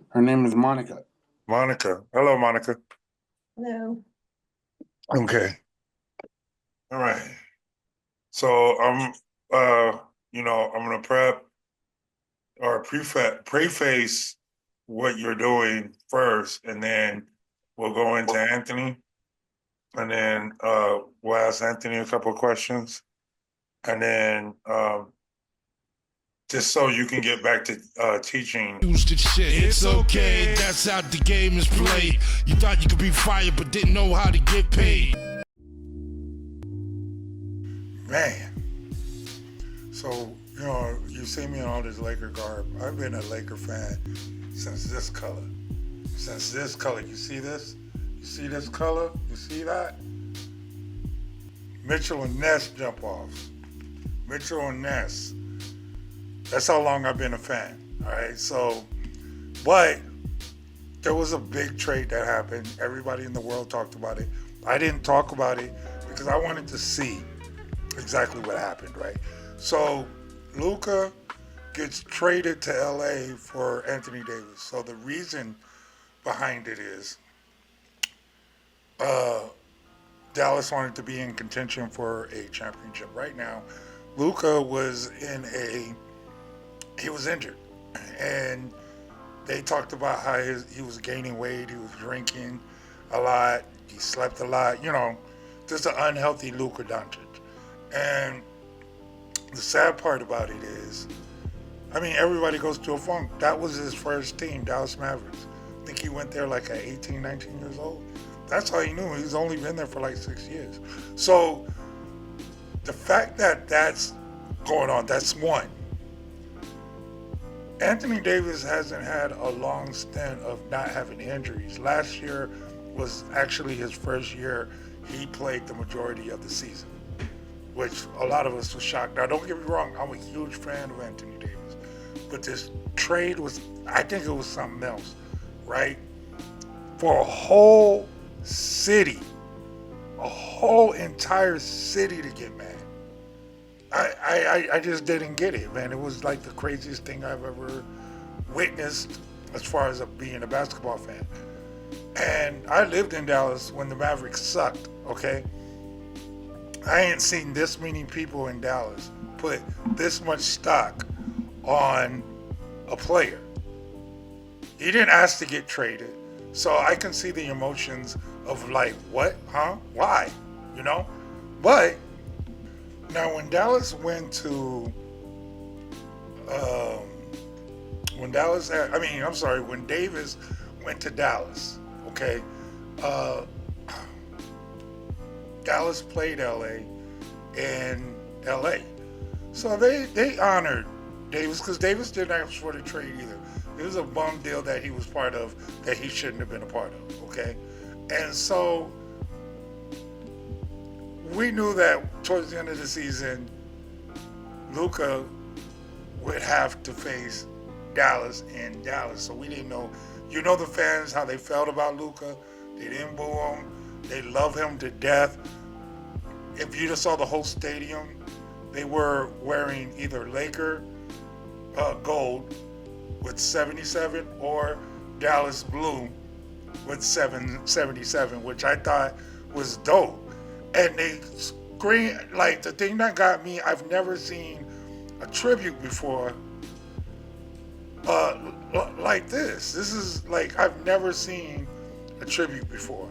Her name is Monica. Monica. Hello, Monica. Hello. Okay. All right. So I'm gonna prep or preface what you're doing first, and then we'll go into Anthony, and then we'll ask Anthony a couple of questions, and then just so you can get back to teaching. It's okay, that's how the game is played. You thought you could be fired, but didn't know how to get paid. Man. So, you see me in all this Laker garb. I've been a Laker fan since this color. Since this color. You see this? You see this color? You see that? Mitchell and Ness jump offs. Mitchell and Ness. That's how long I've been a fan. All right. So, but there was a big trade that happened. Everybody in the world talked about it. I didn't talk about it because I wanted to see exactly what happened, right? So Luka gets traded to LA for Anthony Davis. So the reason behind it is Dallas wanted to be in contention for a championship. Right now, Luka was he was injured, and they talked about how he was gaining weight, he was drinking a lot, he slept a lot, just an unhealthy Luka Doncic. And the sad part about it is, everybody goes to a funk. That was his first team, Dallas Mavericks. I think he went there like at 18, 19 years old. That's all he knew. He's only been there for like 6 years. So the fact that that's going on, that's one. Anthony Davis hasn't had a long stint of not having injuries. Last year was actually his first year he played the majority of the season, which a lot of us were shocked. Now, don't get me wrong, I'm a huge fan of Anthony Davis, but this trade I think it was something else, right? For a whole city, a whole entire city to get mad. I just didn't get it, man. It was like the craziest thing I've ever witnessed as far as being a basketball fan. And I lived in Dallas when the Mavericks sucked, okay? I ain't seen this many people in Dallas put this much stock on a player. He didn't ask to get traded, so I can see the emotions of like, what, huh, why, But now when Dallas went to, when Davis went to Dallas, okay, Dallas played LA in LA. So they honored Davis because Davis didn't ask for the trade either. It was a bum deal that he was part of that he shouldn't have been a part of, okay? And so we knew that towards the end of the season, Luka would have to face Dallas in Dallas. So we didn't know, the fans, how they felt about Luka. They didn't boo him. They love him to death. If you just saw the whole stadium, they were wearing either Laker gold with 77 or Dallas blue with 777, which I thought was dope. And they screamed, like, the thing that got me, I've never seen a tribute before like this. This is like, I've never seen a tribute before.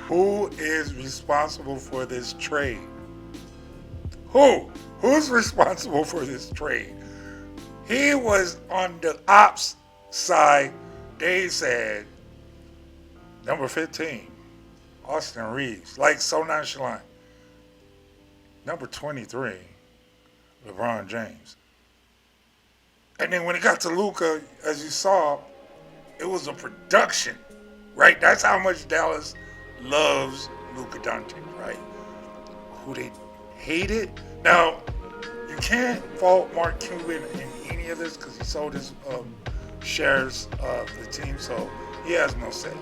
Who is responsible for this trade? Who's responsible for this trade? He was on the ops side. They said number 15, Austin Reeves, like so nonchalant. Number 23, LeBron James. And then when it got to Luka, as you saw, it was a production, right? That's how much Dallas loves Luka Doncic, right? Who they hated. Now, you can't fault Mark Cuban in any of this because he sold his shares of the team, so he has no say.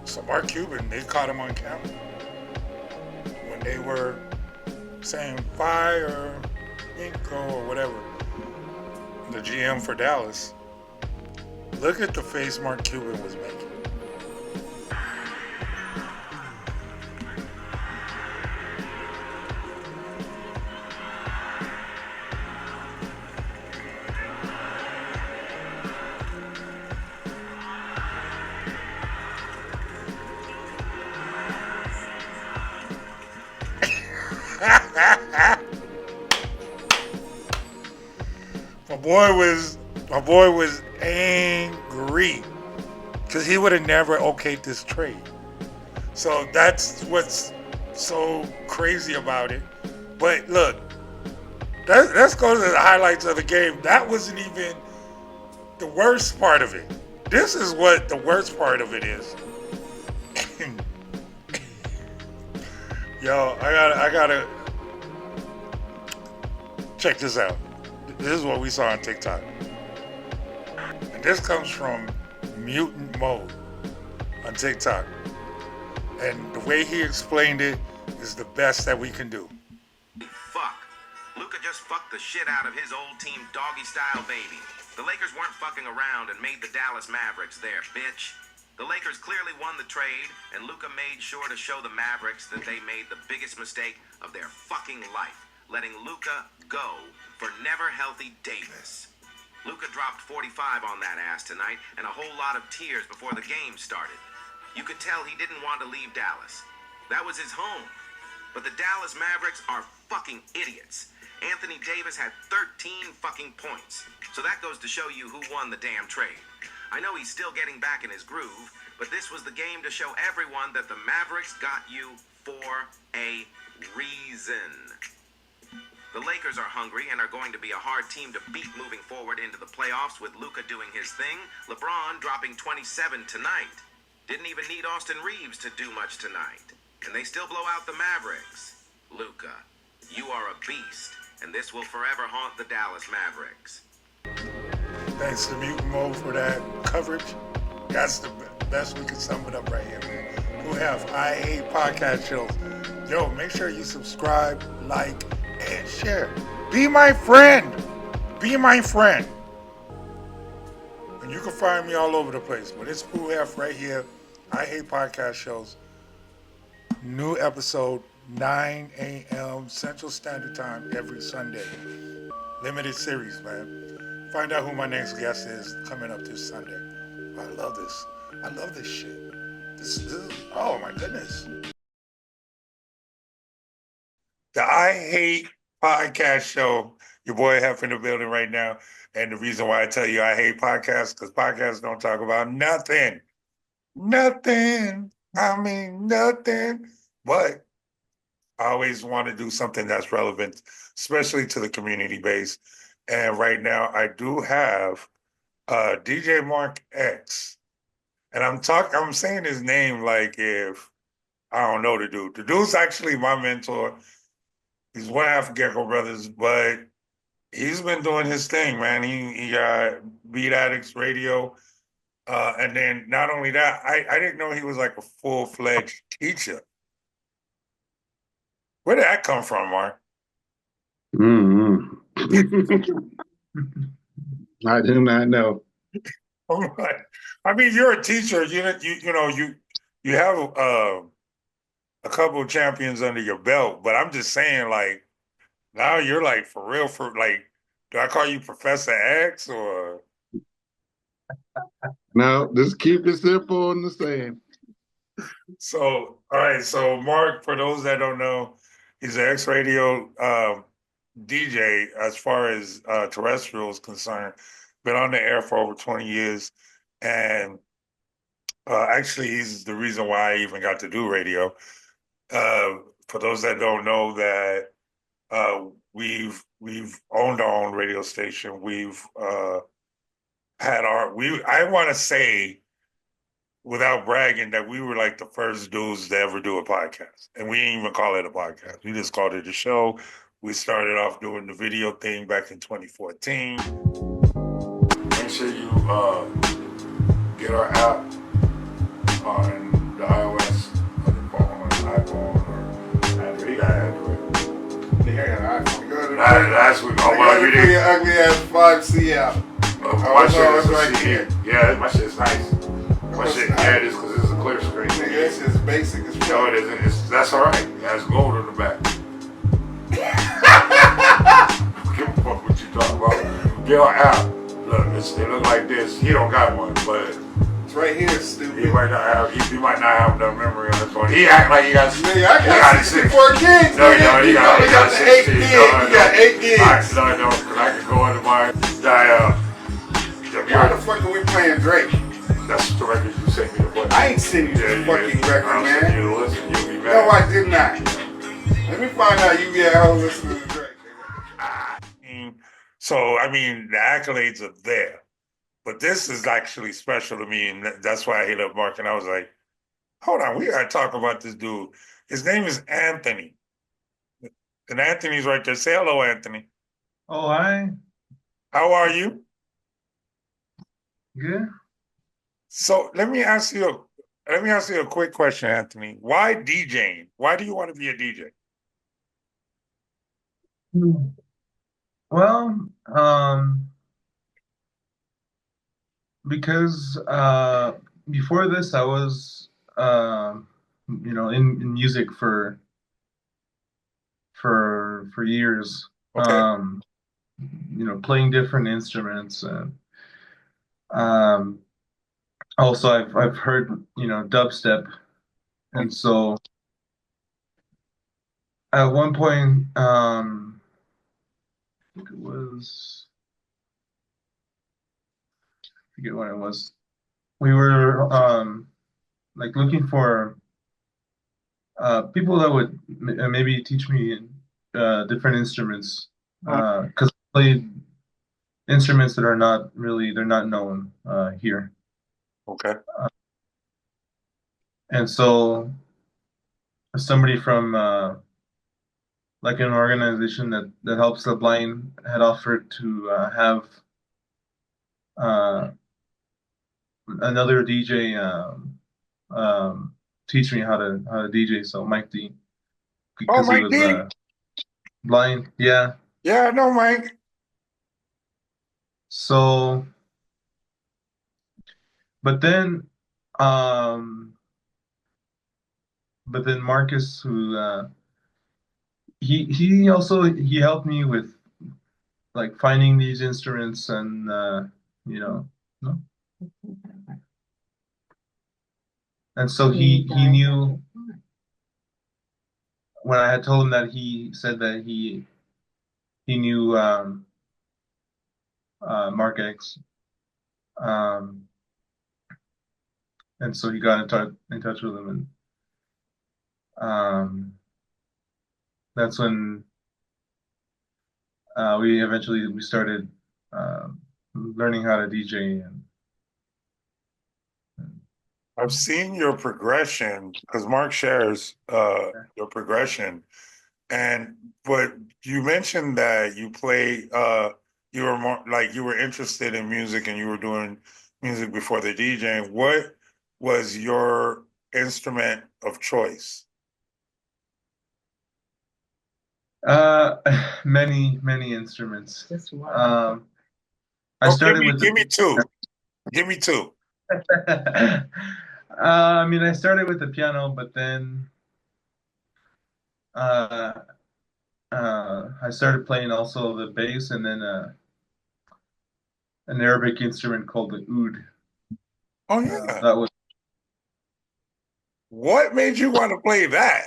So Mark Cuban, they caught him on camera when they were saying fire Inco or whatever, the GM for Dallas. Look at the face Mark Cuban was making. My boy was angry because he would have never okayed this trade. So that's what's so crazy about it. But look, let's go to the highlights of the game. That wasn't even the worst part of it. This is what the worst part of it is. Yo, I gotta check this out. This is what we saw on TikTok. And this comes from Mutant Mode on TikTok. And the way he explained it is the best that we can do. Fuck. Luka just fucked the shit out of his old team doggy style baby. The Lakers weren't fucking around and made the Dallas Mavericks their bitch. The Lakers clearly won the trade, and Luka made sure to show the Mavericks that they made the biggest mistake of their fucking life, letting Luka go for never healthy Davis. Luka dropped 45 on that ass tonight and a whole lot of tears before the game started. You could tell he didn't want to leave Dallas. That was his home. But the Dallas Mavericks are fucking idiots. Anthony Davis had 13 fucking points. So that goes to show you who won the damn trade. I know he's still getting back in his groove, but this was the game to show everyone that the Mavericks got you for a reason. The Lakers are hungry and are going to be a hard team to beat moving forward into the playoffs with Luka doing his thing, LeBron dropping 27 tonight. Didn't even need Austin Reeves to do much tonight. And they still blow out the Mavericks. Luka, you are a beast, and this will forever haunt the Dallas Mavericks. Thanks to Mutant Mode for that coverage. That's the best we can sum it up right here, man. Who have I Hate podcast shows. Yo, make sure you subscribe, like, and share. Be my friend. Be my friend. And you can find me all over the place. But it's Who Heff right here. I Hate podcast shows. New episode 9 a.m. Central Standard Time every Sunday. Limited series, man. Find out who my next guest is coming up this Sunday. I love this. I love this shit. This is, oh my goodness. The I Hate podcast show. Your boy Heff in the building right now. And the reason why I tell you I hate podcasts, because podcasts don't talk about nothing. Nothing. I mean, nothing. But I always want to do something that's relevant, especially to the community base. And right now, I do have DJ Marc X. And I'm saying his name like if I don't know the dude. The dude's actually my mentor. He's one half of Gecko Brothers, but he's been doing his thing, man. He got Beat Addicts Radio. And then not only that, I didn't know he was like a full-fledged teacher. Where did that come from, Mark? I do not know. I mean, you're a teacher. You have a couple of champions under your belt, but I'm just saying, like, now you're like for real. For like, do I call you Professor X or? No, just keep it simple and the same. So, all right. So, Mark, for those that don't know, he's an X Radio DJ, as far as terrestrial is concerned, been on the air for over 20 years. And actually, he's the reason why I even got to do radio. For those that don't know, that we've owned our own radio station. We've had I want to say, without bragging, that we were like the first dudes to ever do a podcast. And we didn't even call it a podcast. We just called it a show. We started off doing the video thing back in 2014. Make sure you get our app on the iOS, on the phone, or iPhone, or Android. You got Android. Yeah, iPhone. That's what. Oh, well, you did. Your ugly ass 5C app. My shit is right here. Yeah, my shit's nice. My shit, yeah, it is because it's a clear screen. Nigga, it's just basic as fuck. No, it isn't. That's all right. It has gold on the back. Give a fuck what you talking about. Get our app. Look, it look like this. He don't got one, but it's right here, stupid. He might not have enough memory on his phone. He act like he got. Nigga, I got 64 gigs. No, he got 8 gigs. He got 8 gigs. Alright, no, because I can go into my dial. Why the fuck are we playing Drake? That's the record you sent me to play. I ain't sent you this fucking record, man. You to listen, you'll be mad. No, I did not. Let me find out you get home listening to Drake. So, I mean, the accolades are there. But this is actually special to me, and that's why I hit up Mark, and I was like, hold on, we got to talk about this dude. His name is Anthony. And Anthony's right there. Say hello, Anthony. Oh, hi. How are you? Good. So let me ask you a quick question, Anthony. Why DJing? Why do you want to be a DJ? Well, because before this, I was, in music for years. Okay. Playing different instruments, and also I've heard dubstep, and so at one point, I think it was. I forget when it was. We were like looking for people that would maybe teach me different instruments, because I played instruments that are not known here. Okay. And so somebody from like an organization that helps the blind had offered to have another DJ teach me how to DJ. So Mike D, because he was blind. Yeah. Yeah, I know Mike. So, but then Marcus, who he also helped me with like finding these instruments, and and so he knew when I had told him that, he said that he knew Marc X, and so he got in touch with him, and that's when we started learning how to DJ. And I've seen your progression because Mark shares your progression, but you mentioned that you play. You were more like you were interested in music, and you were doing music before the DJing. What was your instrument of choice? Many instruments. Just one. I started with. Give me two. Give me two. I started with the piano, but then I started playing also the bass, and then an Arabic instrument called the oud. Oh yeah, that was. What made you want to play that?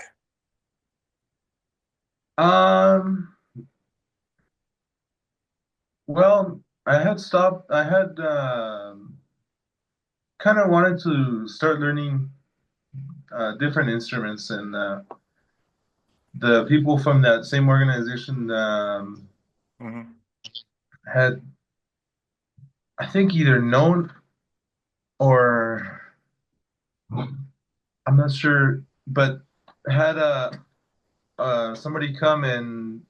Well, I had stopped. I had kind of wanted to start learning different instruments, and the people from that same organization Hmm. had, I think, either known or I'm not sure, but had somebody come and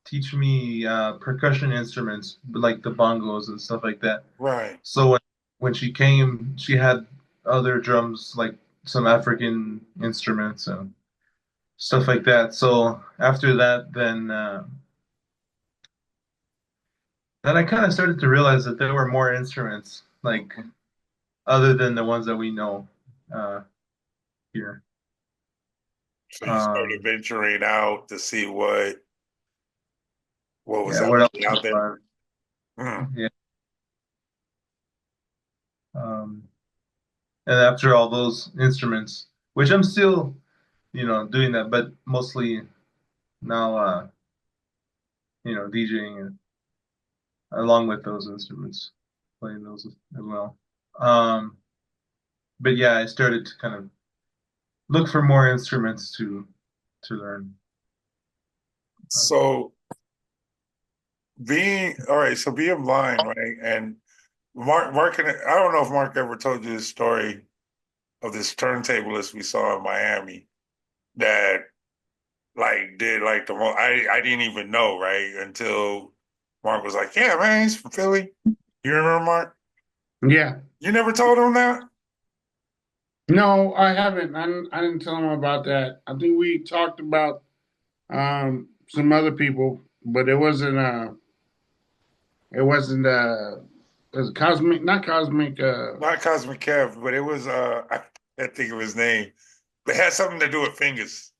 teach me percussion instruments like the bongos and stuff like that. Right. So when she came, she had other drums like some African instruments and stuff like that. So after that, then I kind of started to realize that there were more instruments like other than the ones that we know uh, here. So you started Um, venturing out to see what was yeah, what else actually was out there. fun? Mm. Yeah. Um, and after all those instruments, which I'm still, doing that, but mostly now, DJing along with those instruments, playing those as well. Um, but yeah, I started to kind of look for more instruments to learn. So being all right, so being blind, right? And Mark, and I don't know if Mark ever told you this story of this turntablist we saw in Miami that like did like the most. I didn't even know, right, until Mark was like, "Yeah, man, he's from Philly." You remember Mark? Yeah. You never told him that? No, I haven't. I didn't tell him about that. I think we talked about some other people, but it wasn't it was cosmic, not cosmic Not Cosmic Kev, but it was I can't think of his name. But it had something to do with fingers.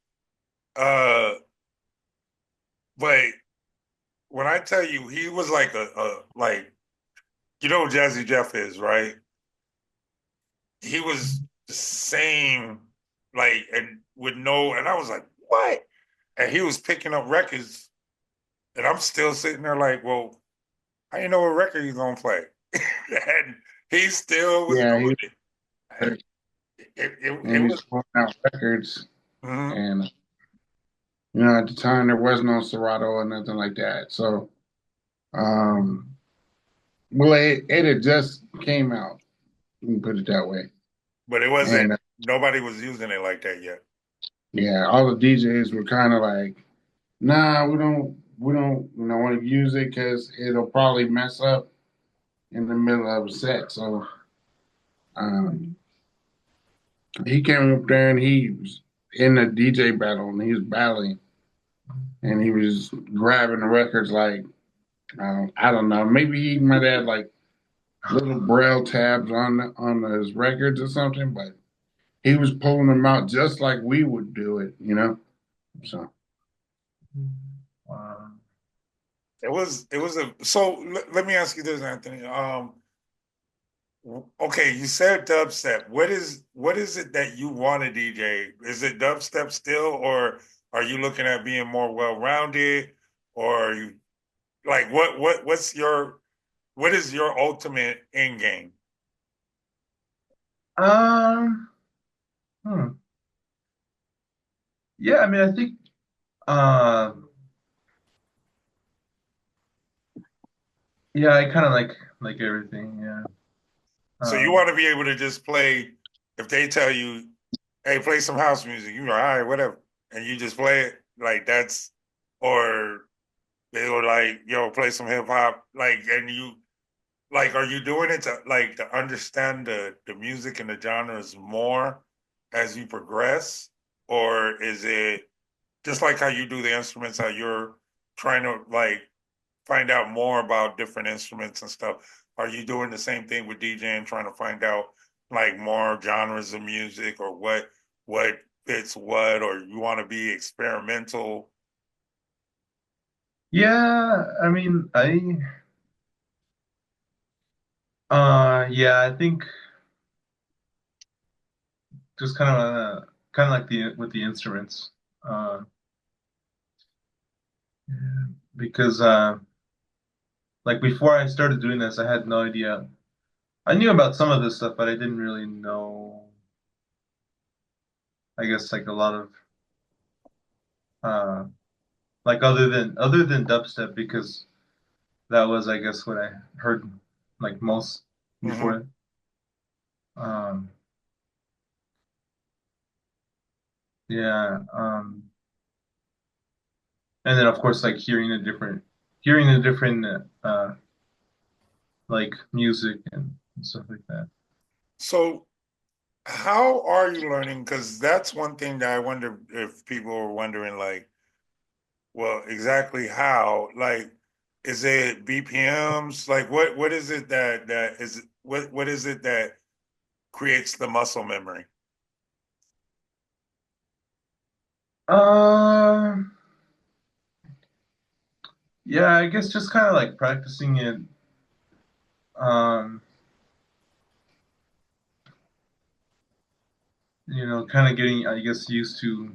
Uh, but when I tell you, he was like a like you know who Jazzy Jeff is, right? He was the same, like, and with no, and I was like, what? And he was picking up records, and I'm still sitting there like, well, I didn't know what record he's gonna play, and he still was yeah, doing it. And and it he was, was pulling out records, mhm. and at the time there was no Serato or nothing like that. So um well, it had just came out. Let me put it that way. But it wasn't. And Nobody was using it like that yet. yeah, all the DJs were kind of like, nah, we don't want to use it because it'll probably mess up in the middle of a set. So um, he came up there and he was in a DJ battle and he was battling and he was grabbing the records like I don't know, maybe he might have like little braille tabs on his records or something, but he was pulling them out just like we would do it. So Um, It was a. So let me ask you this, Anthony. Okay, you said dubstep. What is it that you want to DJ? Is it dubstep still, or are you looking at being more well-rounded, or are you like what is your ultimate end game? um, hmm. Yeah, I mean, I think, uh, yeah, I kind of like everything. Yeah. So you Um, want to be able to just play if they tell you, "Hey, play some house music," you're like, "All right, whatever," and you just play it like that's, or they were like, "Yo, play some hip hop," like, and you like, are you doing it to like to understand the music and the genres more as you progress, or is it just like how you do the instruments, how you're trying to like find out more about different instruments and stuff? Are you doing the same thing with DJing, trying to find out like more genres of music or what fits what, or you want to be experimental? yeah, I mean, yeah, I think just kind of like the with the instruments, uh, because like before I started doing this, I had no idea. I knew about some of this stuff, but I didn't really know, I guess, like a lot of uh like other than dubstep, because that was, I guess, what I heard like most Hmm. before. Um yeah, and then of course like hearing the different like music and stuff like that. So, how are you learning? Because that's one thing that I wonder if people are wondering, like, well, exactly how? Like, is it BPMs? Like, what is it that is what is it that creates the muscle memory? Um yeah, I guess just kind of like practicing it. Um kind of getting, I guess, used to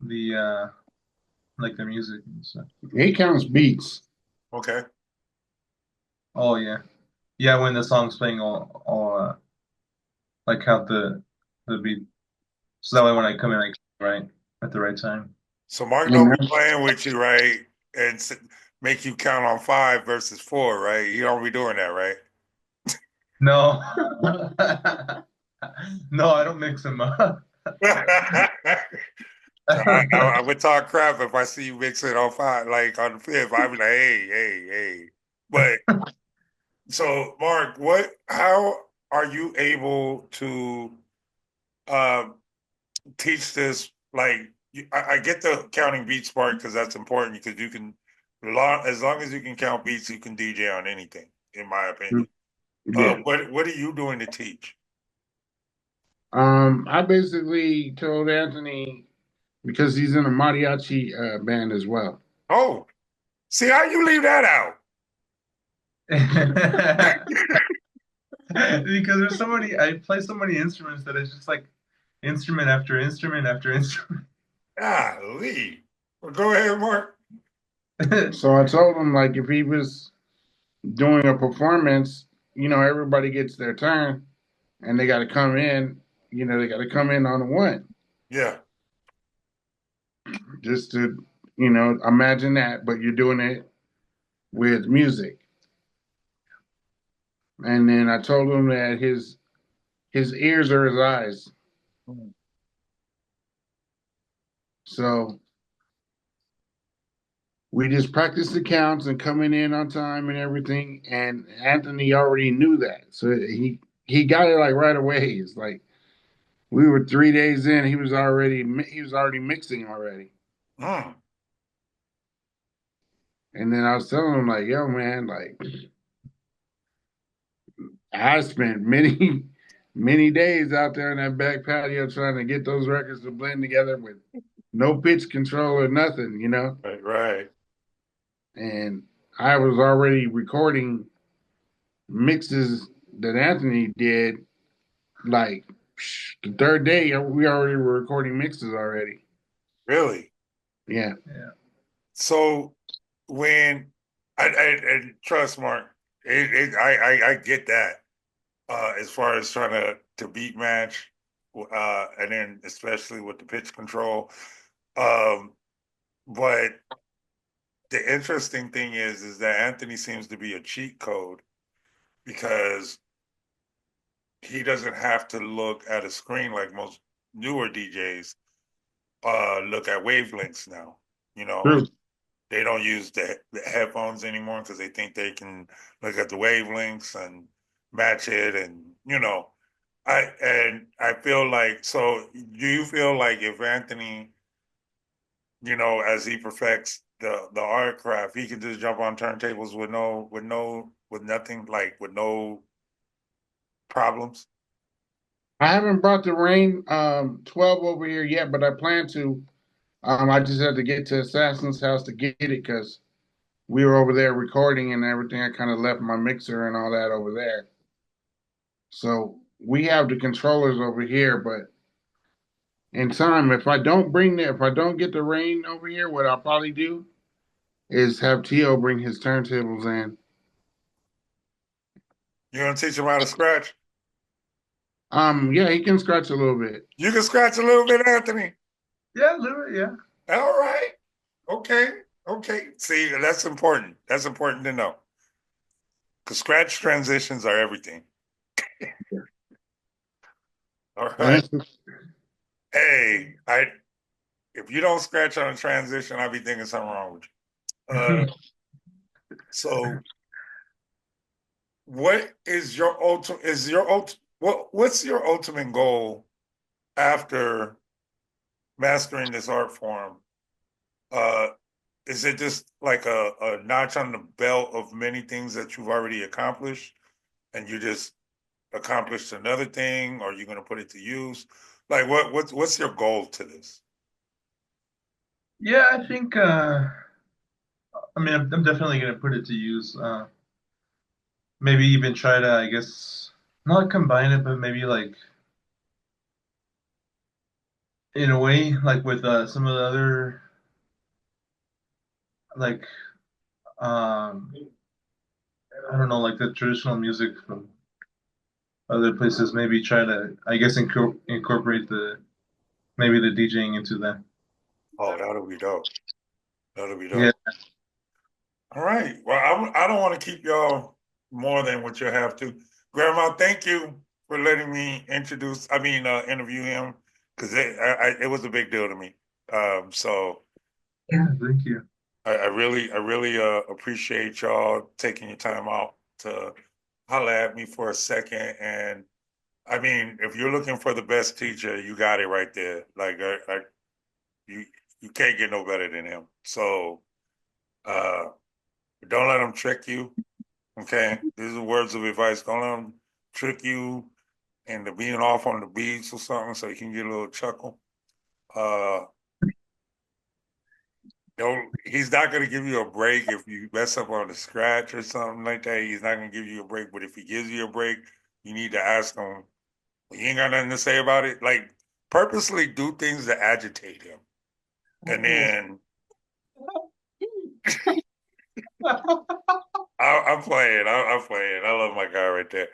the like the music and stuff. He counts beats. Okay. Oh yeah, yeah. When the song's playing, all like count the beat, so that way when I come in, I right at the right time. So Mark And don't be playing with you, right? And make you count on 5 versus 4, right? You don't be doing that, right? No, no, I don't mix them up. So I would talk crap if I see you mixing on 5, like on the 5th. I'd be like, hey, hey, hey. But so Mark, how are you able to um, teach this? Like, I get the counting beats part because that's important because you can, as long as you can count beats, you can DJ on anything, in my opinion. yeah. What are you doing to teach? I basically told Anthony because he's in a mariachi band as well. Oh, see how you leave that out? Because there's so many, I play so many instruments that it's just like instrument after instrument after instrument. Golly. Well, go ahead, Mark. So I told him like if he was doing a performance, everybody gets their turn and they got to come in. They got to come in on the one Yeah. just to imagine that, but you're doing it with music. And then I told him that his ears are his eyes. So we just practiced the counts and coming in on time and everything. And Anthony already knew that. So he got it like right away. It's like we were 3 days in, he was already mixing already. Mm. And then I was telling him like, yo, man, like I spent many, many days out there in that back patio trying to get those records to blend together with no pitch control or nothing. Right, right. And I was already recording mixes that Anthony did. Like the third day, we already were recording mixes already. Really? Yeah. Yeah. So when and trust Mark, I get that. As far as trying to beat match, and then especially with the pitch control. Um, but the interesting thing is that Anthony seems to be a cheat code because he doesn't have to look at a screen like most newer DJs look at wavelengths now. You know, True. they don't use the headphones anymore because they think they can look at the wavelengths and match it, and I feel like, so do you feel like if Anthony, as he perfects the art craft, he can just jump on turntables with nothing, like with no problems? I haven't brought the Rain 12 over here yet, but I plan to. I just had to get to Assassin's house to get it because we were over there recording and everything. I kind of left my mixer and all that over there. So we have the controllers over here, but in time, if I don't get the Rain over here, what I'll probably do is have T.O. bring his turntables in. You gonna teach him how to scratch? Yeah, he can scratch a little bit. You can scratch a little bit, Anthony. Yeah, a little bit, yeah. All right. Okay. See, that's important. That's important to know. Because scratch transitions are everything. All right. Hey, if you don't scratch on a transition, I'll be thinking something wrong with you. So, what's your ultimate goal after mastering this art form? Is it just like a notch on the belt of many things that you've already accomplished, and you just accomplished another thing, or you're going to put it to use? Like, what's your goal to this? Yeah, I think. I mean, I'm definitely gonna put it to use. Maybe even try to, I guess, not combine it, but maybe like in a way, like with some of the other, like I don't know, like the traditional music from other places. Maybe try to, I guess, incorporate maybe the DJing into that. Oh, that'll be dope. That'll be dope. Yeah. All right. Well, I don't want to keep y'all more than what you have to. Grandma, thank you for letting me interview him, because it was a big deal to me. So Yeah, thank you. I really appreciate y'all taking your time out to holler at me for a second. And I mean, if you're looking for the best teacher, you got it right there. Like you can't get no better than him. So don't let him trick you. Okay, these are words of advice. Don't let him trick you into being off on the beats or something, so you can get a little chuckle. He's not going to give you a break if you mess up on the scratch or something like that. He's not going to give you a break. But if he gives you a break, you need to ask him. You ain't got nothing to say about it. Like, purposely do things to agitate him, and then. I'm playing. I'm playing. I love my guy right there.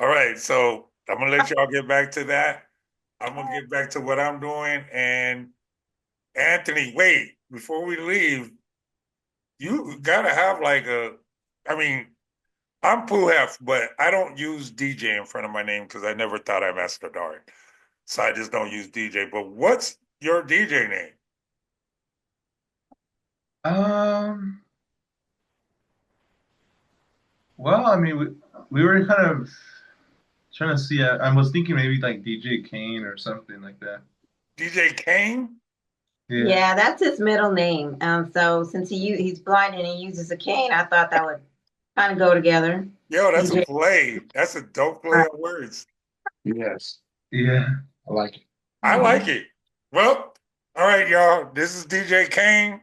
All right, so I'm gonna let y'all get back to that. I'm gonna get back to what I'm doing. And Anthony, wait, before we leave, you gotta have like I mean, I'm Pooh Heff, but I don't use DJ in front of my name because I never thought I mastered art. So I just don't use DJ. But what's your DJ name? Well, I mean, we were kind of trying to see. I was thinking maybe like DJ Cane or something like that. DJ Cane? Yeah, that's his middle name. So since he's blind and he uses a cane, I thought that would kind of go together. Yo, that's a play. That's a dope play on words. Yes. Yeah. I like it. I like it. Well, all right, y'all. This is DJ Cane.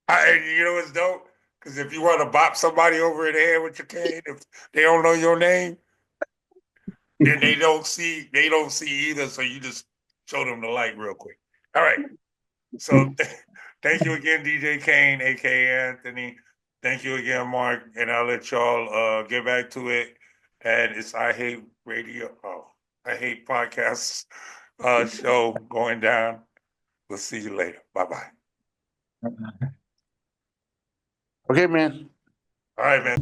You know what's dope? Because if you want to bop somebody over the head with your cane, if they don't know your name, then they don't see either. So you just show them the light real quick. All right. So thank you again, DJ Cane, aka Anthony. Thank you again, Mark. And I'll let y'all get back to it. And it's I Hate Radio. Oh, I Hate Podcasts show going down. We'll see you later. Bye-bye. Okay, man. All right, man.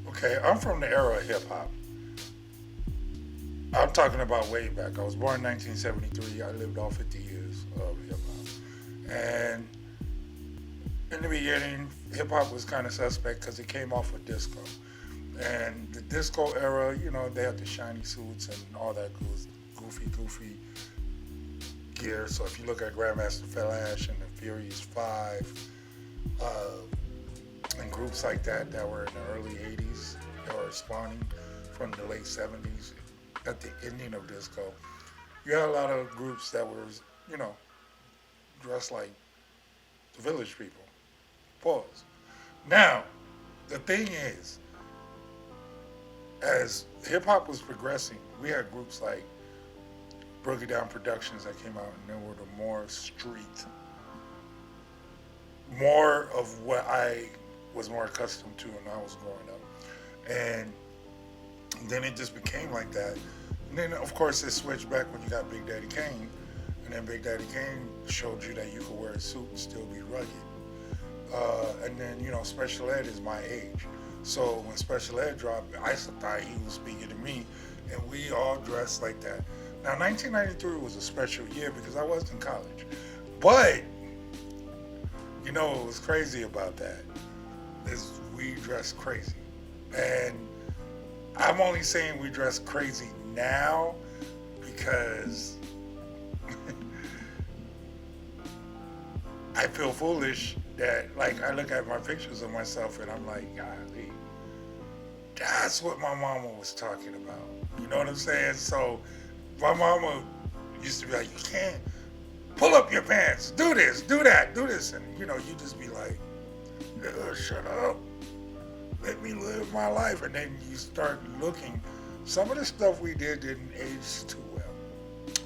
Okay, I'm from the era of hip hop. I'm talking about way back. I was born in 1973. I lived all 50 years of hip hop. And in the beginning, hip hop was kind of suspect because it came off of disco. And the disco era, you know, they had the shiny suits and all that goofy gear. So if you look at Grandmaster Flash and the Furious Five, and groups like that were in the early 80s, they were spawning. from the late 70s at the ending of disco, you had a lot of groups that were, you know, dressed like the village people. Pause. Now, the thing is, as hip hop was progressing, we had groups like Boogie Down Productions that came out, and they were the more street, more of what I was more accustomed to when I was growing up. And then it just became like that. And then, of course, it switched back when you got Big Daddy Cane. And then Big Daddy Cane showed you that you could wear a suit and still be rugged. And then, you know, Special Ed is my age. So when Special Ed dropped, I thought he was speaking to me, and we all dressed like that. Now, 1993 was a special year because I was in college. But, you know what was crazy about that is we dressed crazy. And I'm only saying we dress crazy now because I feel foolish that, like, I look at my pictures of myself and I'm like, golly, that's what my mama was talking about. You know what I'm saying? So my mama used to be like, you can't pull up your pants, do this, do that, do this. And, you know, you just be like, shut up. Let me live my life. And then you start looking. Some of the stuff we did didn't age too well.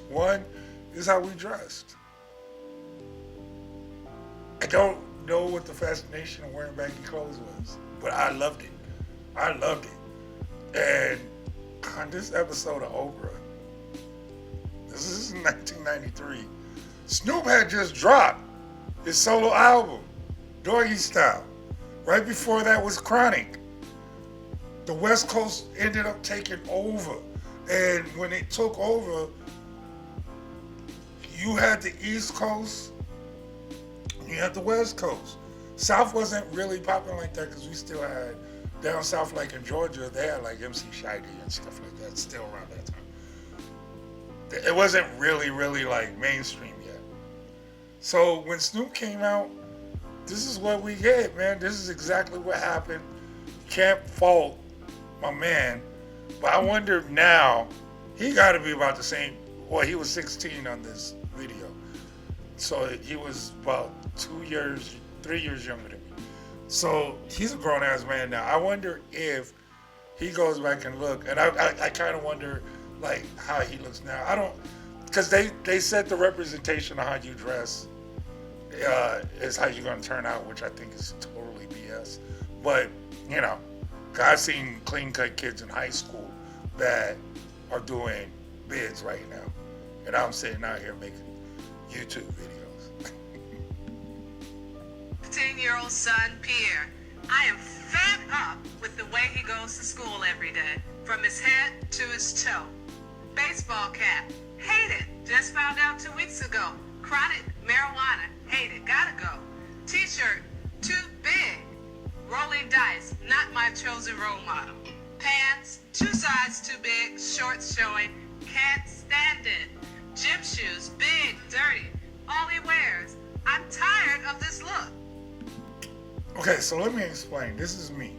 One is how we dressed. I don't know what the fascination of wearing baggy clothes was, but I loved it. I loved it. And on this episode of Oprah, this is 1993, Snoop had just dropped his solo album, Doggy Style. Right before that was Chronic. The West Coast ended up taking over. And when it took over, you had the East Coast, you had the West Coast. South wasn't really popping like that because we still had, down south like in Georgia, they had like MC Shady and stuff like that still around that time. It wasn't really like mainstream yet. So when Snoop came out, this is what we get, man. This is exactly what happened. Can't fault my man. But I wonder now, he got to be about the same. Well, he was 16 on this video. So he was about 3 years younger than me. So he's a grown-ass man now. I wonder if he goes back and look. And I kind of wonder, like, how he looks now. I don't, because they said the representation of how you dress is how you're going to turn out, which I think is totally BS. But, you know, I've seen clean-cut kids in high school that are doing bids right now. And I'm sitting out here making YouTube videos. 15-year-old son, Pierre. I am fed up with the way he goes to school every day, from his head to his toe. Baseball cap. Hate it. Just found out 2 weeks ago. Chronic marijuana. Hate it. Gotta go. T-shirt. Too big. Rolling dice. Not my chosen role model. Pants. 2 sizes too big. Shorts showing. Can't stand it. Gym shoes. Big. Dirty. All he wears. I'm tired of this look. Okay, so let me explain. This is me.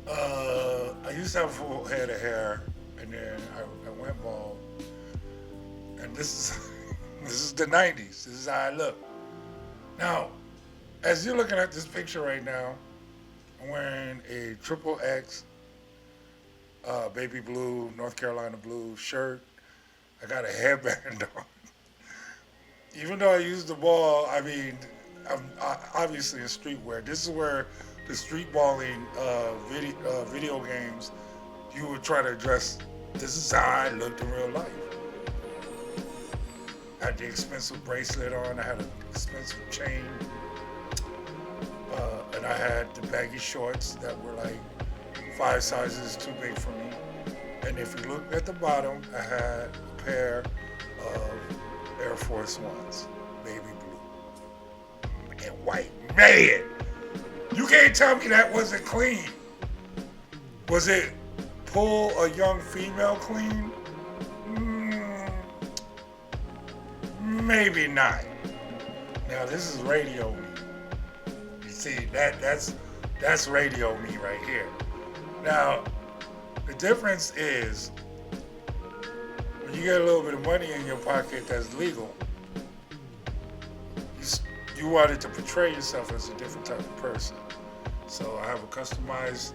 I used to have a full head of hair, and then I went bald. And this is the 90s. This is how I look. Now, as you're looking at this picture right now, I'm wearing a XXX baby blue, North Carolina blue shirt. I got a headband on. Even though I use the ball, I mean, I'm obviously in streetwear. This is where the street balling video games, you would try to dress. This is how I looked in real life. I had the expensive bracelet on. I had an expensive chain. And I had the baggy shorts that were like 5 sizes too big for me. And if you look at the bottom, I had a pair of Air Force Ones, baby blue and white. Man, you can't tell me that wasn't clean. Was it pull a young female clean? Maybe not. Now this is radio me. You see, that's radio me right here. Now, the difference is when you get a little bit of money in your pocket that's legal, you wanted to portray yourself as a different type of person. So I have a customized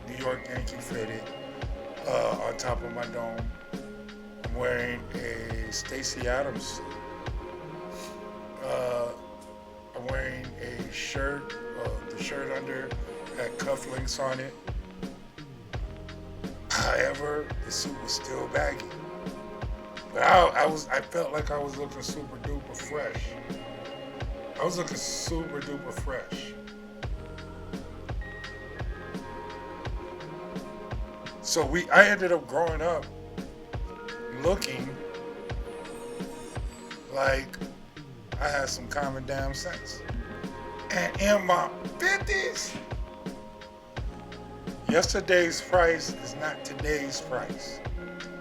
New York Yankee fitted on top of my dome. I'm wearing a Stacey Adams suit. I'm wearing a shirt, the shirt under had cufflinks on it. However, the suit was still baggy. But I felt like I was looking super duper fresh. I was looking super duper fresh. So I ended up growing up looking like I had some common damn sense. And in my 50s, yesterday's price is not today's price.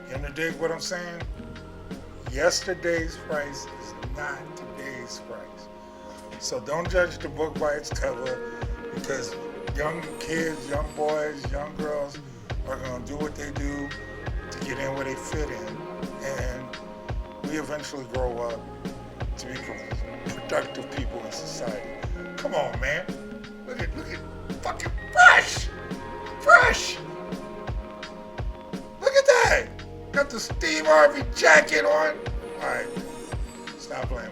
You dig what I'm saying? Yesterday's price is not today's price. So don't judge the book by its cover, because young kids, young boys, young girls are gonna do what they do to get in where they fit in. And we eventually grow up to become productive people in society. Come on, man. Look at fucking fresh. Fresh. Look at that. Got the Steve Harvey jacket on. All right. Stop playing.